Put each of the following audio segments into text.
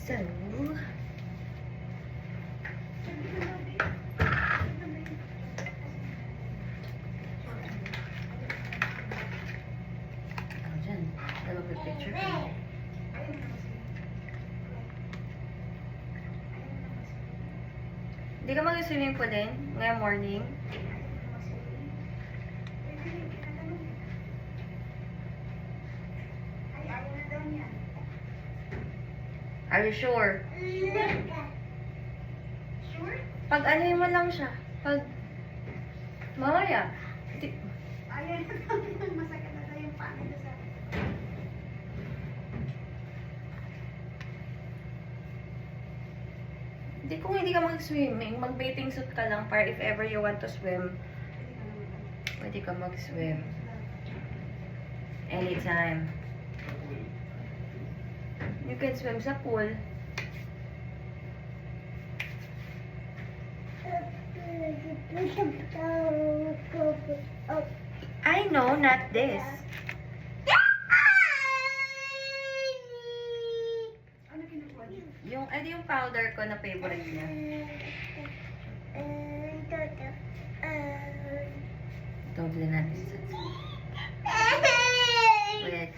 So, ako dyan. Dala mag-picture ko. Hindi ka mag-swimming po din ngayong morning? Are you sure? Sure? Pag ano mo lang siya. Pag mamaya. Ayan, masakit na tayo yung paa nito sa... Hindi kung hindi ka mag-swimming, mag-bathing suit ka lang para if ever you want to swim, pwede ka mag-swim. Anytime. You can swim sa pool. I know, not this. Ano kinukuha niyo? Yung powder ko na favorite niya. Doble natin sa wait.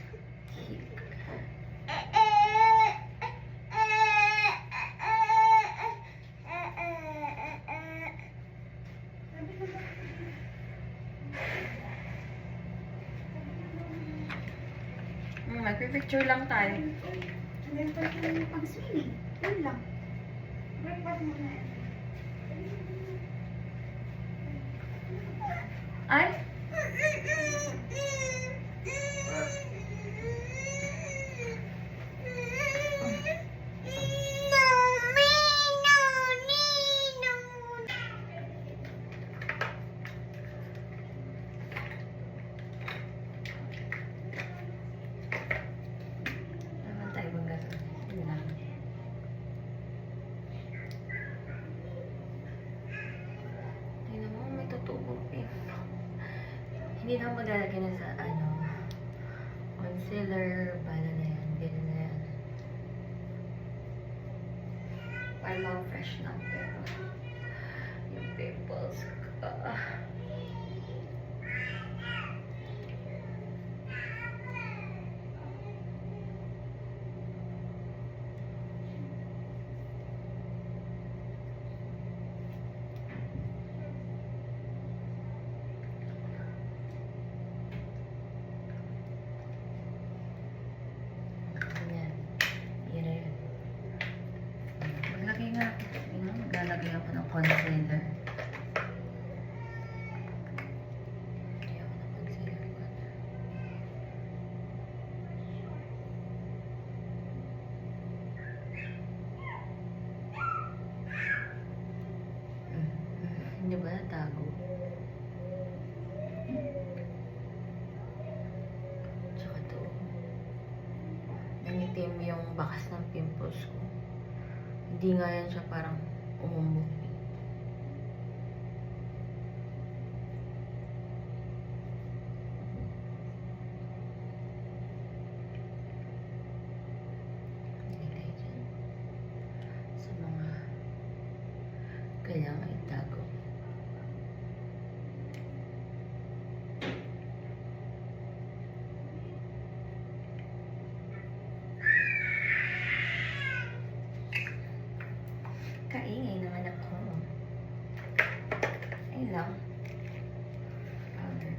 Magpipicture lang tayo. And then, pag-swimming. Yun lang. Breakfast muna yan. Ay? Naman tayo bang gano'n? Yun lang. Tingnan mo, may tutubo eh. Hindi na maglalagay na sa concealer, bala na yan, gano'n na yan. Para lang fresh na, pero yung pimples ko. Ayan. Yan na yun. Maglagay nga ako. Maglalagay ako ng concealer. Lagay ako ng concealer. Hindi ba natago? Tsaka to. Nangitim yung bakas ng pimples ko. Hindi nga yan siya parang umumok. Nilagay dyan. Sa mga kailangan itago. Kaingay ng anak ko. Ayun lang. Powder.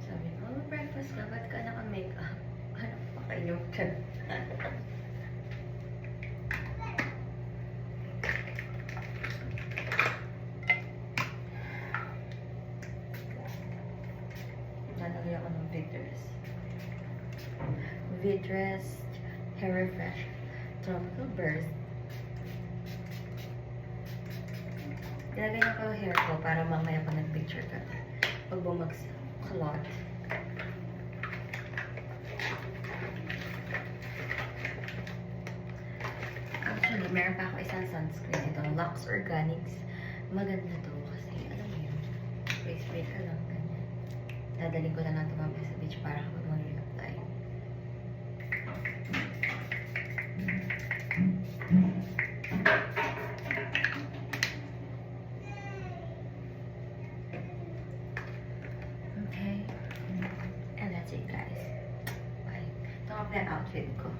Sabi ko, breakfast ka, ba't ka naka-makeup? Ano pa kayo dyan? Lalagay ako ng Vidrest Hair Refresh Tropical Burst. Ilagay na ko yung hair ko para mamaya pa nag-picture ka. Pag bumagsak, kalot. meron pa ako isang sunscreen. Ito, Lux Organics. Maganda to kasi, alam mo yun, spray ka lang, ganyan. Dadaling ko lang natin mamaya sa beach para kapag mag-reapply. Okay. And that's it, guys. Bye. Ito ang outfit ko.